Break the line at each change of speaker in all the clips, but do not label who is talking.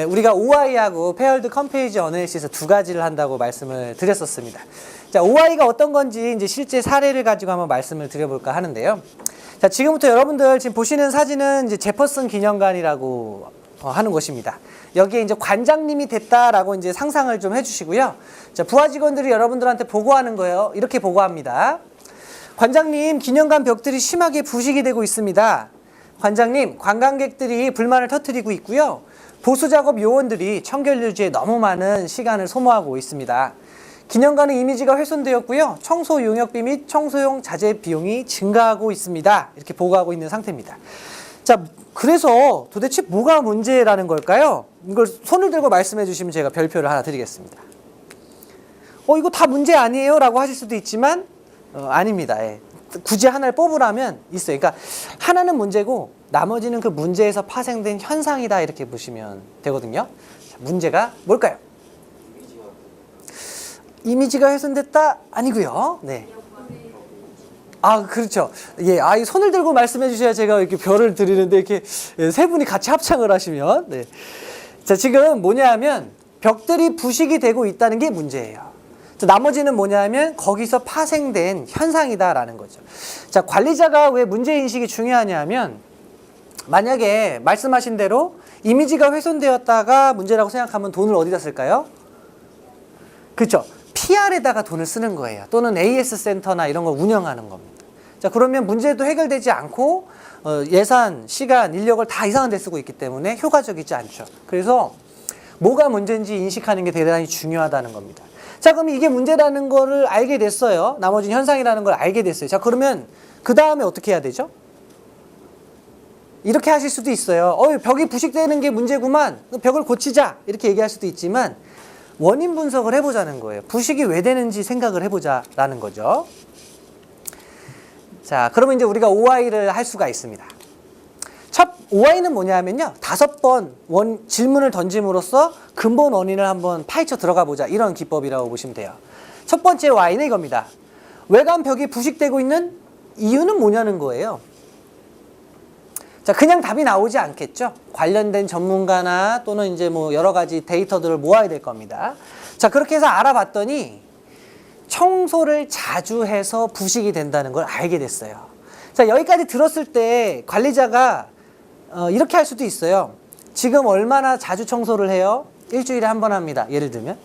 우리가 OI하고 Paired Comparison Analysis에서 두 가지를 한다고 말씀을 드렸었습니다. 자, OI가 어떤 건지 이제 실제 사례를 가지고 한번 말씀을 드려볼까 하는데요. 자, 지금부터 여러분들 지금 보시는 사진은 이제 제퍼슨 기념관이라고 하는 곳입니다. 여기에 이제 관장님이 됐다라고 이제 상상을 좀 해주시고요. 자, 부하 직원들이 여러분들한테 보고하는 거예요. 이렇게 보고합니다. 관장님, 기념관 벽들이 심하게 부식이 되고 있습니다. 관장님, 관광객들이 불만을 터뜨리고 있고요. 보수 작업 요원들이 청결 유지에 너무 많은 시간을 소모하고 있습니다. 기념관의 이미지가 훼손되었고요. 청소 용역비 및 청소용 자재 비용이 증가하고 있습니다. 이렇게 보고하고 있는 상태입니다. 자, 그래서 도대체 뭐가 문제라는 걸까요? 이걸 손을 들고 말씀해 주시면 제가 별표를 하나 드리겠습니다. 이거 다 문제 아니에요? 라고 하실 수도 있지만 아닙니다. 예. 굳이 하나를 뽑으라면 있어요. 그러니까 하나는 문제고 나머지는 그 문제에서 파생된 현상이다 이렇게 보시면 되거든요. 자, 문제가 뭘까요? 이미지가 훼손됐다? 아니고요. 네. 아, 그렇죠. 예, 이 손을 들고 말씀해 주셔야 제가 이렇게 별을 드리는데 이렇게 세 분이 같이 합창을 하시면. 네. 자, 지금 뭐냐 하면 벽들이 부식이 되고 있다는 게 문제예요. 자, 나머지는 뭐냐 하면 거기서 파생된 현상이다라는 거죠. 자, 관리자가 왜 문제인식이 중요하냐 하면 만약에 말씀하신 대로 이미지가 훼손되었다가 문제라고 생각하면 돈을 어디다 쓸까요? 그렇죠. PR에다가 돈을 쓰는 거예요. 또는 AS 센터나 이런 걸 운영하는 겁니다. 자, 그러면 문제도 해결되지 않고 예산, 시간, 인력을 다 이상한 데 쓰고 있기 때문에 효과적이지 않죠. 그래서 뭐가 문제인지 인식하는 게 대단히 중요하다는 겁니다. 자, 그럼 이게 문제라는 거를 알게 됐어요. 나머지는 현상이라는 걸 알게 됐어요. 자, 그러면 그 다음에 어떻게 해야 되죠? 이렇게 하실 수도 있어요. 벽이 부식되는 게 문제구만. 벽을 고치자. 이렇게 얘기할 수도 있지만 원인 분석을 해보자는 거예요. 부식이 왜 되는지 생각을 해보자라는 거죠. 자, 그러면 이제 우리가 OI를 할 수가 있습니다. 첫 OI는 뭐냐 하면요. 5번 질문을 던짐으로써 근본 원인을 한번 파헤쳐 들어가 보자. 이런 기법이라고 보시면 돼요. 첫 번째 Y는 이겁니다. 외관 벽이 부식되고 있는 이유는 뭐냐는 거예요. 자, 그냥 답이 나오지 않겠죠. 관련된 전문가나 또는 이제 뭐 여러 가지 데이터들을 모아야 될 겁니다. 자, 그렇게 해서 알아봤더니 청소를 자주 해서 부식이 된다는 걸 알게 됐어요. 자, 여기까지 들었을 때 관리자가 이렇게 할 수도 있어요. 지금 얼마나 자주 청소를 해요? 일주일에 한 번 합니다. 예를 들면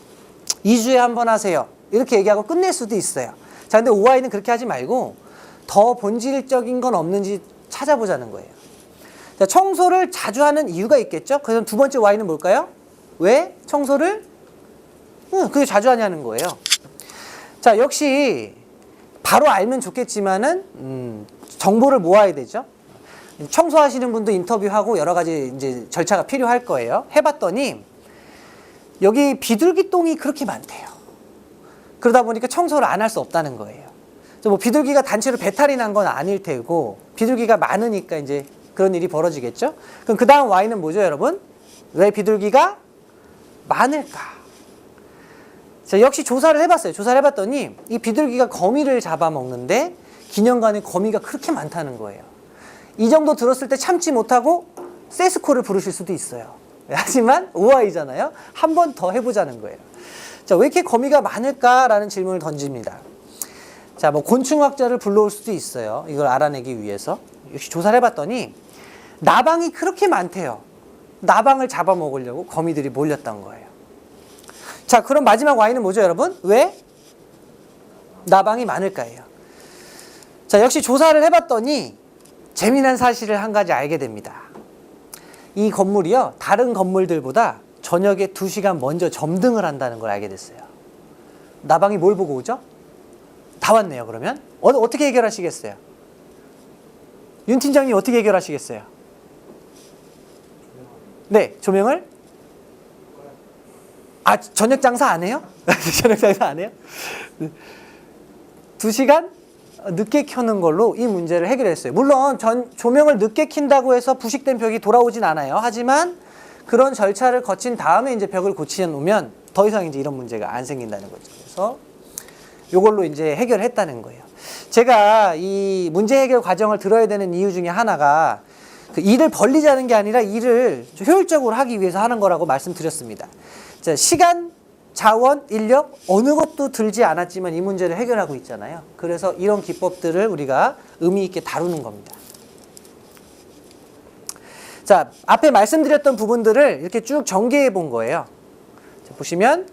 2주에 한 번 하세요. 이렇게 얘기하고 끝낼 수도 있어요. 자, 근데 OI는 그렇게 하지 말고 더 본질적인 건 없는지 찾아보자는 거예요. 자, 청소를 자주 하는 이유가 있겠죠? 그래서 두 번째 Y는 뭘까요? 왜 청소를 그게 자주 하냐는 거예요. 자, 역시 바로 알면 좋겠지만은 정보를 모아야 되죠. 청소하시는 분도 인터뷰하고 여러 가지 이제 절차가 필요할 거예요. 해봤더니 여기 비둘기똥이 그렇게 많대요. 그러다 보니까 청소를 안 할 수 없다는 거예요. 뭐 비둘기가 단체로 배탈이 난 건 아닐 테고 비둘기가 많으니까 이제 그런 일이 벌어지겠죠. 그럼 그 다음 Y는 뭐죠, 여러분? 왜 비둘기가 많을까? 자, 역시 조사를 해봤어요. 조사를 해봤더니 이 비둘기가 거미를 잡아먹는데 기념관에 거미가 그렇게 많다는 거예요. 이 정도 들었을 때 참지 못하고 세스코를 부르실 수도 있어요. 하지만 OI잖아요. 한 번 더 해보자는 거예요. 자, 왜 이렇게 거미가 많을까라는 질문을 던집니다. 자, 뭐 곤충학자를 불러올 수도 있어요. 이걸 알아내기 위해서. 역시 조사를 해봤더니 나방이 그렇게 많대요. 나방을 잡아먹으려고 거미들이 몰렸던 거예요. 자, 그럼 마지막 Y는 뭐죠, 여러분? 왜 나방이 많을까예요. 자, 역시 조사를 해봤더니 재미난 사실을 한 가지 알게 됩니다. 이 건물이요, 다른 건물들보다 저녁에 2시간 먼저 점등을 한다는 걸 알게 됐어요. 나방이 뭘 보고 오죠? 다 왔네요, 그러면. 어떻게 해결하시겠어요? 윤 팀장님 어떻게 해결하시겠어요? 네, 조명을? 저녁 장사 안 해요? 저녁 장사 안 해요? 2시간 늦게 켜는 걸로 이 문제를 해결했어요. 물론 조명을 늦게 킨다고 해서 부식된 벽이 돌아오진 않아요. 하지만 그런 절차를 거친 다음에 이제 벽을 고쳐 놓으면 더 이상 이제 이런 문제가 안 생긴다는 거죠. 그래서 이걸로 이제 해결했다는 거예요. 제가 이 문제 해결 과정을 들어야 되는 이유 중에 하나가 그 일을 벌리자는 게 아니라 일을 효율적으로 하기 위해서 하는 거라고 말씀드렸습니다. 자, 시간, 자원, 인력 어느 것도 들지 않았지만 이 문제를 해결하고 있잖아요. 그래서 이런 기법들을 우리가 의미 있게 다루는 겁니다. 자, 앞에 말씀드렸던 부분들을 이렇게 쭉 전개해 본 거예요. 자, 보시면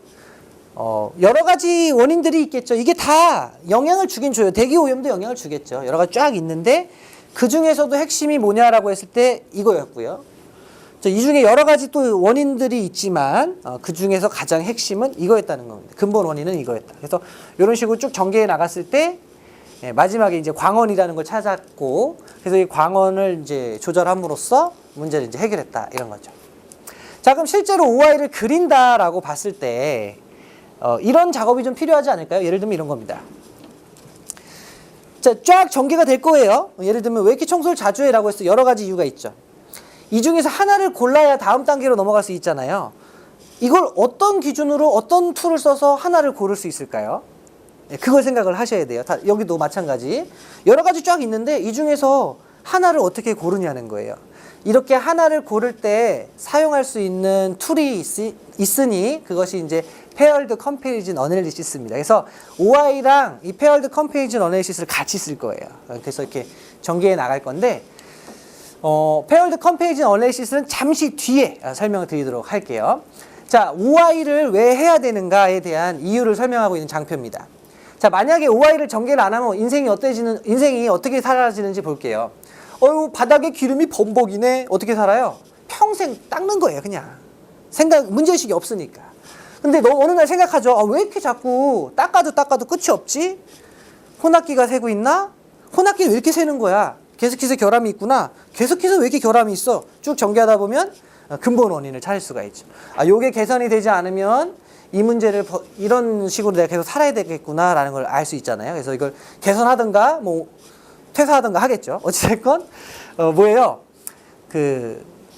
여러 가지 원인들이 있겠죠. 이게 다 영향을 주긴 줘요. 대기오염도 영향을 주겠죠. 여러 가지 쫙 있는데 그 중에서도 핵심이 뭐냐라고 했을 때 이거였고요. 자, 이 중에 여러 가지 또 원인들이 있지만 그 중에서 가장 핵심은 이거였다는 겁니다. 근본 원인은 이거였다. 그래서 이런 식으로 쭉 전개해 나갔을 때 마지막에 이제 광원이라는 걸 찾았고, 그래서 이 광원을 이제 조절함으로써 문제를 이제 해결했다 이런 거죠. 자, 그럼 실제로 OI를 그린다라고 봤을 때 이런 작업이 좀 필요하지 않을까요? 예를 들면 이런 겁니다. 자, 쫙 전개가 될 거예요. 예를 들면 왜 이렇게 청소를 자주 해라고 했어? 여러 가지 이유가 있죠. 이 중에서 하나를 골라야 다음 단계로 넘어갈 수 있잖아요. 이걸 어떤 기준으로 어떤 툴을 써서 하나를 고를 수 있을까요? 그걸 생각을 하셔야 돼요. 여기도 마찬가지. 여러 가지 쫙 있는데 이 중에서 하나를 어떻게 고르냐는 거예요. 이렇게 하나를 고를 때 사용할 수 있는 툴이 있으니 그것이 이제 Paired Comparison Analysis입니다. 그래서 OI랑 이 Paired Comparison Analysis를 같이 쓸 거예요. 그래서 이렇게 전개해 나갈 건데 Paired Comparison Analysis는 잠시 뒤에 설명을 드리도록 할게요. 자, OI를 왜 해야 되는가에 대한 이유를 설명하고 있는 장표입니다. 자, 만약에 OI를 전개를 안 하면 인생이 어떻게 사라지는지 볼게요. 바닥에 기름이 범벅이네. 어떻게 살아요? 평생 닦는 거예요, 그냥. 문제의식이 없으니까. 근데 어느 날 생각하죠. 왜 이렇게 자꾸 닦아도 끝이 없지? 혼합기가 새고 있나? 혼합기는 왜 이렇게 새는 거야? 계속해서 결함이 있구나. 계속해서 왜 이렇게 결함이 있어? 쭉 전개하다 보면 근본 원인을 찾을 수가 있죠. 요게 개선이 되지 않으면 이 문제를 이런 식으로 내가 계속 살아야 되겠구나라는 걸 알 수 있잖아요. 그래서 이걸 개선하든가 퇴사하든가 하겠죠. 어찌됐건 뭐예요?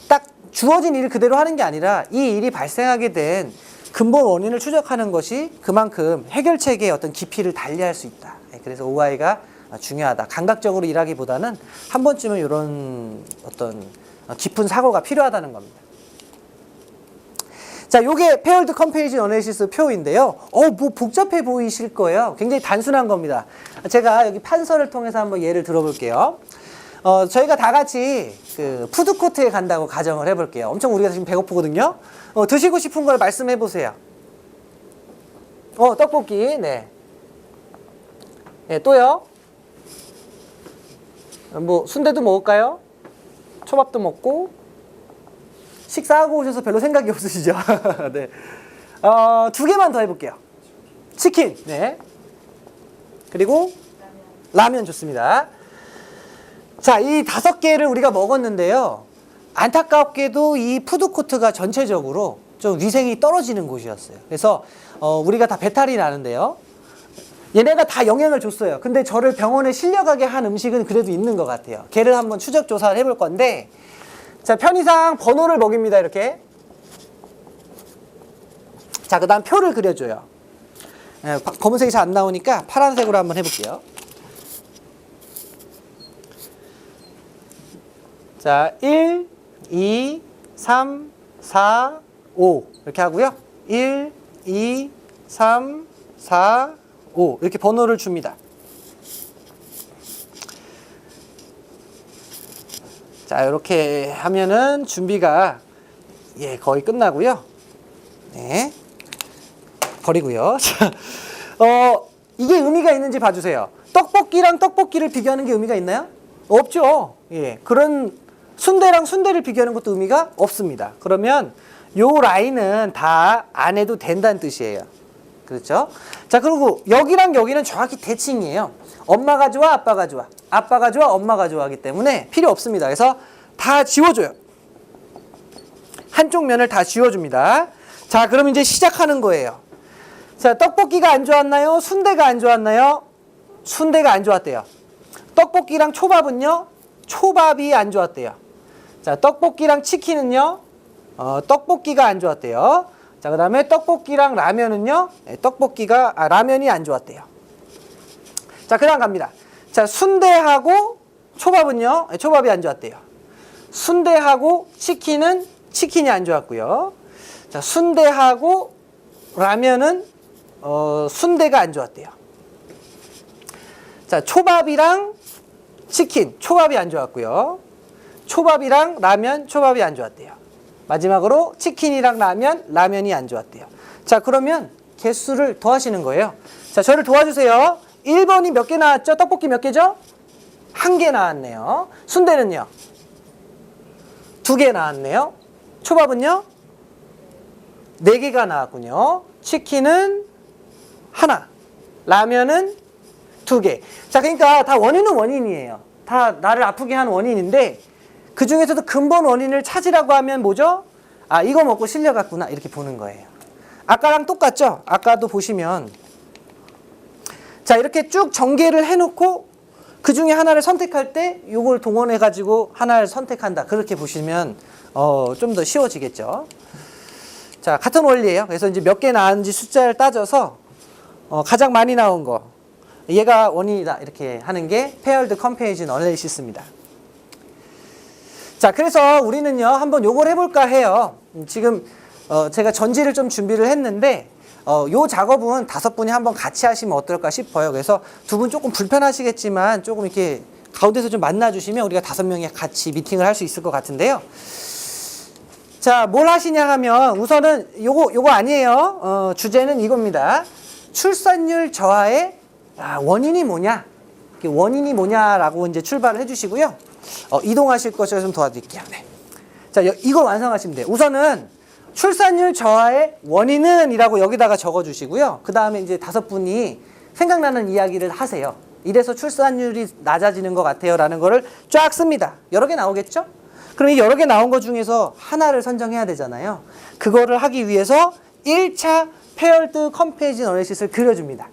딱 주어진 일을 그대로 하는 게 아니라 이 일이 발생하게 된 근본 원인을 추적하는 것이 그만큼 해결책의 어떤 깊이를 달리할 수 있다. 그래서 OI가 중요하다. 감각적으로 일하기보다는 한 번쯤은 이런 어떤 깊은 사고가 필요하다는 겁니다. 자, 요게 Paired Comparison Analysis 표인데요. 뭐 복잡해 보이실 거예요. 굉장히 단순한 겁니다. 제가 여기 판서를 통해서 한번 예를 들어볼게요. 저희가 다 같이 푸드코트에 간다고 가정을 해볼게요. 엄청 우리가 지금 배고프거든요. 드시고 싶은 걸 말씀해 보세요. 떡볶이, 네. 네, 또요. 순대도 먹을까요? 초밥도 먹고. 식사하고 오셔서 별로 생각이 없으시죠? 네. 2개만 더 해볼게요. 치킨, 네. 그리고 라면 좋습니다. 자, 이 5개를 우리가 먹었는데요. 안타깝게도 이 푸드코트가 전체적으로 좀 위생이 떨어지는 곳이었어요. 그래서 우리가 다 배탈이 나는데요. 얘네가 다 영향을 줬어요. 근데 저를 병원에 실려가게 한 음식은 그래도 있는 것 같아요. 걔를 한번 추적 조사를 해볼 건데, 자, 편의상 번호를 먹입니다. 이렇게. 자, 그 다음 표를 그려줘요. 검은색이 잘 안 나오니까 파란색으로 한번 해볼게요. 자, 1, 2, 3, 4, 5 이렇게 하고요. 1, 2, 3, 4, 5 이렇게 번호를 줍니다. 자, 이렇게 하면은 준비가 거의 끝나고요. 네, 버리고요. 자, 이게 의미가 있는지 봐주세요. 떡볶이랑 떡볶이를 비교하는 게 의미가 있나요? 없죠. 그런 순대랑 순대를 비교하는 것도 의미가 없습니다. 그러면 요 라인은 다 안 해도 된다는 뜻이에요. 그렇죠? 자, 그리고 여기랑 여기는 정확히 대칭이에요. 엄마가 좋아, 아빠가 좋아. 아빠가 좋아, 엄마가 좋아하기 때문에 필요 없습니다. 그래서 다 지워줘요. 한쪽 면을 다 지워줍니다. 자, 그럼 이제 시작하는 거예요. 자, 떡볶이가 안 좋았나요? 순대가 안 좋았나요? 순대가 안 좋았대요. 떡볶이랑 초밥은요? 초밥이 안 좋았대요. 자, 떡볶이랑 치킨은요? 떡볶이가 안 좋았대요. 자, 그 다음에 떡볶이랑 라면은요? 라면이 안 좋았대요. 자, 그 다음 갑니다. 자, 순대하고 초밥은요? 초밥이 안 좋았대요. 순대하고 치킨이 안 좋았고요. 자, 순대하고 라면은 순대가 안 좋았대요. 자, 초밥이랑 치킨, 초밥이 안 좋았고요. 초밥이랑 라면, 초밥이 안 좋았대요. 마지막으로 치킨이랑 라면, 라면이 안 좋았대요. 자, 그러면 개수를 더하시는 거예요. 자, 저를 도와주세요. 1번이 몇 개 나왔죠? 떡볶이 몇 개죠? 1개 나왔네요. 순대는요? 2개 나왔네요. 초밥은요? 4개가 나왔군요. 치킨은 하나, 라면은 2개. 자, 그러니까 다 원인은 원인이에요. 다 나를 아프게 한 원인인데 그 중에서도 근본 원인을 찾으라고 하면 뭐죠? 아, 이거 먹고 실려갔구나 이렇게 보는 거예요. 아까랑 똑같죠? 아까도 보시면 자, 이렇게 쭉 전개를 해놓고 그 중에 하나를 선택할 때 이걸 동원해가지고 하나를 선택한다. 그렇게 보시면 좀 더 쉬워지겠죠. 자, 같은 원리예요. 그래서 이제 몇 개 나왔는지 숫자를 따져서 가장 많이 나온 거 얘가 원인이다 이렇게 하는 게 Paired Comparison Analysis입니다. 자, 그래서 우리는요 한번 요걸 해볼까 해요. 지금 제가 전지를 좀 준비를 했는데 요 작업은 5분이 한번 같이 하시면 어떨까 싶어요. 그래서 2분 조금 불편하시겠지만 조금 이렇게 가운데서 좀 만나주시면 우리가 5명이 같이 미팅을 할 수 있을 것 같은데요. 자, 뭘 하시냐 하면 우선은 요거 아니에요. 주제는 이겁니다. 출산율 저하의 원인이 뭐냐? 원인이 뭐냐라고 이제 출발을 해주시고요. 이동하실 것을 좀 도와드릴게요. 네. 자, 이거 완성하시면 돼요. 우선은 출산율 저하의 원인은 이라고 여기다가 적어주시고요. 그 다음에 이제 5분이 생각나는 이야기를 하세요. 이래서 출산율이 낮아지는 것 같아요 라는 거를 쫙 씁니다. 여러 개 나오겠죠? 그럼 이 여러 개 나온 것 중에서 하나를 선정해야 되잖아요. 그거를 하기 위해서 1차 Paired Comparison Analysis를 그려줍니다.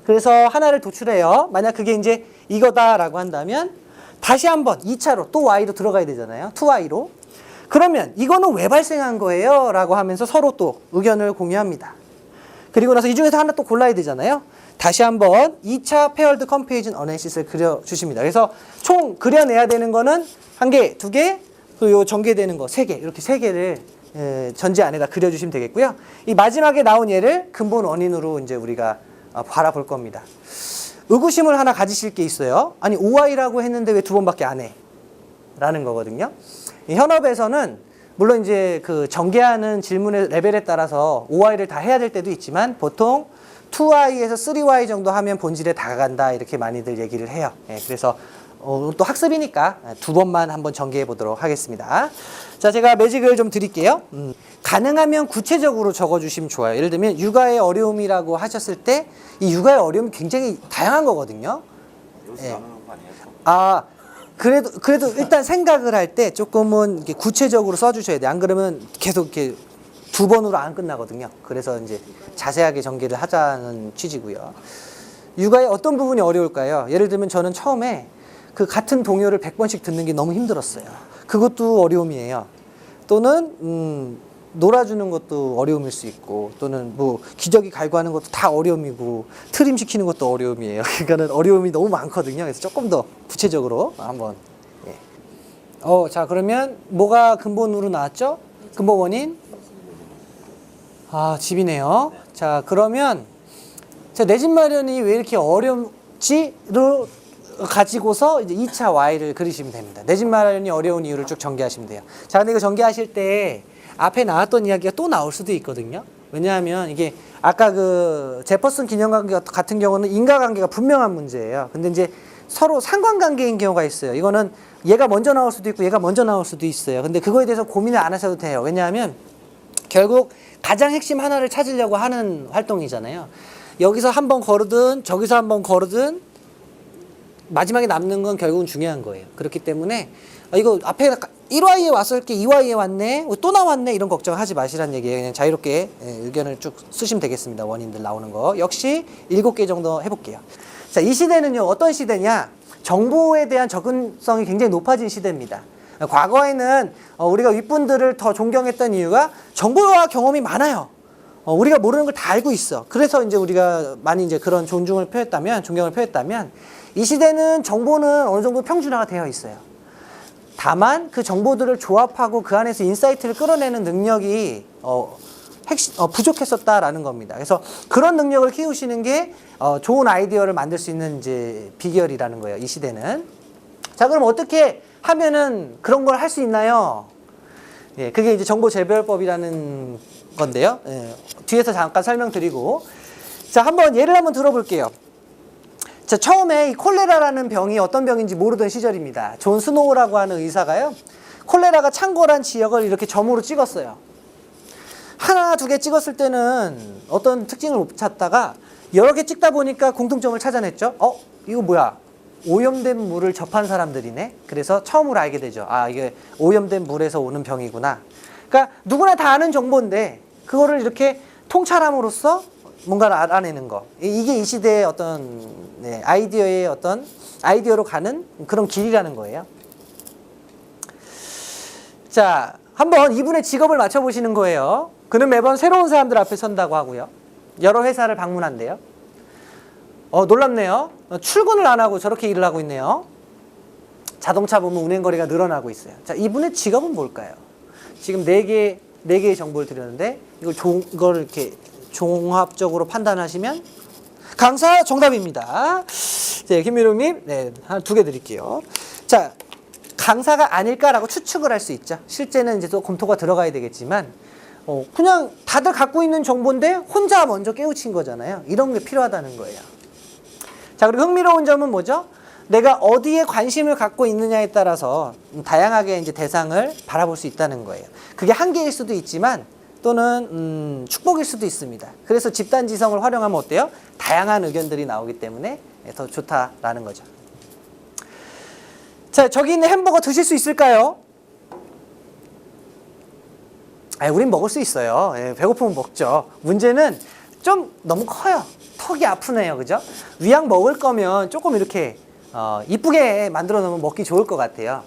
그래서 하나를 도출해요. 만약 그게 이제 이거다라고 한다면 다시 한번 2차로 또 Y로 들어가야 되잖아요. 2Y로. 그러면 이거는 왜 발생한 거예요? 라고 하면서 서로 또 의견을 공유합니다. 그리고 나서 이 중에서 하나 또 골라야 되잖아요. 다시 한번 2차 Paired Comparison Analysis를 그려주십니다. 그래서 총 그려내야 되는 거는 1개, 2개, 그리고 전개되는 거 3개, 이렇게 3개를 전지 안에다 그려주시면 되겠고요. 이 마지막에 나온 얘를 근본 원인으로 이제 우리가 바라볼 겁니다. 의구심을 하나 가지실 게 있어요. 아니, OI라고 했는데 왜 2번밖에 안 해? 라는 거거든요. 현업에서는 물론 이제 그 전개하는 질문의 레벨에 따라서 OI를 다 해야 될 때도 있지만 보통 2Y에서 3Y 정도 하면 본질에 다가간다 이렇게 많이들 얘기를 해요. 그래서 또 학습이니까 2번만 한번 전개해 보도록 하겠습니다. 자, 제가 매직을 좀 드릴게요. 가능하면 구체적으로 적어주시면 좋아요. 예를 들면 육아의 어려움이라고 하셨을 때 이 육아의 어려움이 굉장히 다양한 거거든요. 그래도 일단 생각을 할 때 조금은 이렇게 구체적으로 써주셔야 돼요. 안 그러면 계속 이렇게 2번으로 안 끝나거든요. 그래서 이제 자세하게 전개를 하자는 취지고요. 육아의 어떤 부분이 어려울까요? 예를 들면 저는 처음에 그 같은 동요를 100번씩 듣는 게 너무 힘들었어요. 그것도 어려움이에요. 또는 놀아주는 것도 어려움일 수 있고, 또는 뭐 기저귀 갈구하는 것도 다 어려움이고, 트림 시키는 것도 어려움이에요. 그러니까는 어려움이 너무 많거든요. 그래서 조금 더 구체적으로 한번. 자, 그러면 뭐가 근본으로 나왔죠? 근본 원인? 집이네요. 자, 그러면 내 집 마련이 왜 이렇게 어렵지를 가지고서 이제 2차 Y를 그리시면 됩니다. 내 집 마련이 어려운 이유를 쭉 전개하시면 돼요. 자, 근데 이거 전개하실 때 앞에 나왔던 이야기가 또 나올 수도 있거든요. 왜냐하면 이게 아까 그 제퍼슨 균형관계 같은 경우는 인과관계가 분명한 문제예요. 근데 이제 서로 상관관계인 경우가 있어요. 이거는 얘가 먼저 나올 수도 있고 얘가 먼저 나올 수도 있어요. 근데 그거에 대해서 고민을 안 하셔도 돼요. 왜냐하면 결국 가장 핵심 하나를 찾으려고 하는 활동이잖아요. 여기서 한번 거르든 저기서 한번 거르든 마지막에 남는 건 결국은 중요한 거예요. 그렇기 때문에 이거 앞에 1Y에 왔을 게 2Y에 왔네, 또 나왔네 이런 걱정하지 마시라는 얘기예요. 그냥 자유롭게 의견을 쭉 쓰시면 되겠습니다. 원인들 나오는 거. 역시 7개 정도 해볼게요. 자, 이 시대는요 어떤 시대냐, 정보에 대한 접근성이 굉장히 높아진 시대입니다. 과거에는 우리가 윗분들을 더 존경했던 이유가 정보와 경험이 많아요. 우리가 모르는 걸 다 알고 있어. 그래서 이제 우리가 많이 이제 그런 존경을 표했다면 이 시대는 정보는 어느 정도 평준화가 되어 있어요. 다만 그 정보들을 조합하고 그 안에서 인사이트를 끌어내는 능력이 부족했었다라는 겁니다. 그래서 그런 능력을 키우시는 게 좋은 아이디어를 만들 수 있는 이제 비결이라는 거예요. 이 시대는. 자, 그럼 어떻게 하면은 그런 걸 할 수 있나요? 예, 그게 이제 정보재배율법이라는 건데요. 예, 뒤에서 잠깐 설명드리고, 자, 한번 예를 한번 들어볼게요. 자, 처음에 이 콜레라라는 병이 어떤 병인지 모르던 시절입니다. 존 스노우라고 하는 의사가요, 콜레라가 창궐한 지역을 이렇게 점으로 찍었어요. 하나, 두 개 찍었을 때는 어떤 특징을 못 찾다가 여러 개 찍다 보니까 공통점을 찾아냈죠. 이거 뭐야? 오염된 물을 접한 사람들이네. 그래서 처음으로 알게 되죠. 아, 이게 오염된 물에서 오는 병이구나. 그러니까 누구나 다 아는 정보인데 그거를 이렇게 통찰함으로써 뭔가를 알아내는 거. 이게 이 시대의 어떤 아이디어의 어떤 아이디어로 가는 그런 길이라는 거예요. 자, 한번 이분의 직업을 맞춰보시는 거예요. 그는 매번 새로운 사람들 앞에 선다고 하고요. 여러 회사를 방문한대요. 놀랍네요. 출근을 안 하고 저렇게 일을 하고 있네요. 자동차 보면 운행거리가 늘어나고 있어요. 자, 이분의 직업은 뭘까요? 지금 네 개의 정보를 드렸는데 이걸 이렇게 종합적으로 판단하시면 강사 정답입니다. 네, 김민웅님, 네, 한 2개 드릴게요. 자, 강사가 아닐까라고 추측을 할 수 있죠. 실제는 이제 또 검토가 들어가야 되겠지만, 그냥 다들 갖고 있는 정보인데 혼자 먼저 깨우친 거잖아요. 이런 게 필요하다는 거예요. 자, 그리고 흥미로운 점은 뭐죠? 내가 어디에 관심을 갖고 있느냐에 따라서 다양하게 이제 대상을 바라볼 수 있다는 거예요. 그게 한계일 수도 있지만 또는 축복일 수도 있습니다. 그래서 집단지성을 활용하면 어때요? 다양한 의견들이 나오기 때문에 더 좋다라는 거죠. 자, 저기 있는 햄버거 드실 수 있을까요? 우린 먹을 수 있어요. 배고프면 먹죠. 문제는 좀 너무 커요. 턱이 아프네요. 그죠? 위양 먹을 거면 조금 이렇게 이쁘게 만들어 놓으면 먹기 좋을 것 같아요.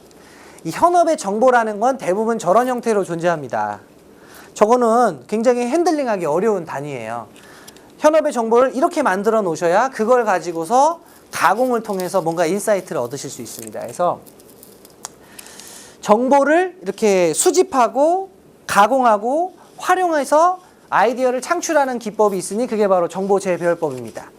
이 현업의 정보라는 건 대부분 저런 형태로 존재합니다. 저거는 굉장히 핸들링하기 어려운 단위예요. 현업의 정보를 이렇게 만들어 놓으셔야 그걸 가지고서 가공을 통해서 뭔가 인사이트를 얻으실 수 있습니다. 그래서 정보를 이렇게 수집하고 가공하고 활용해서 아이디어를 창출하는 기법이 있으니 그게 바로 정보재배율법입니다.